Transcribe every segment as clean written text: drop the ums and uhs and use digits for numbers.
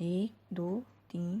1 2 3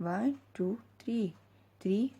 1 2 3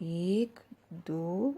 1 2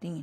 3۔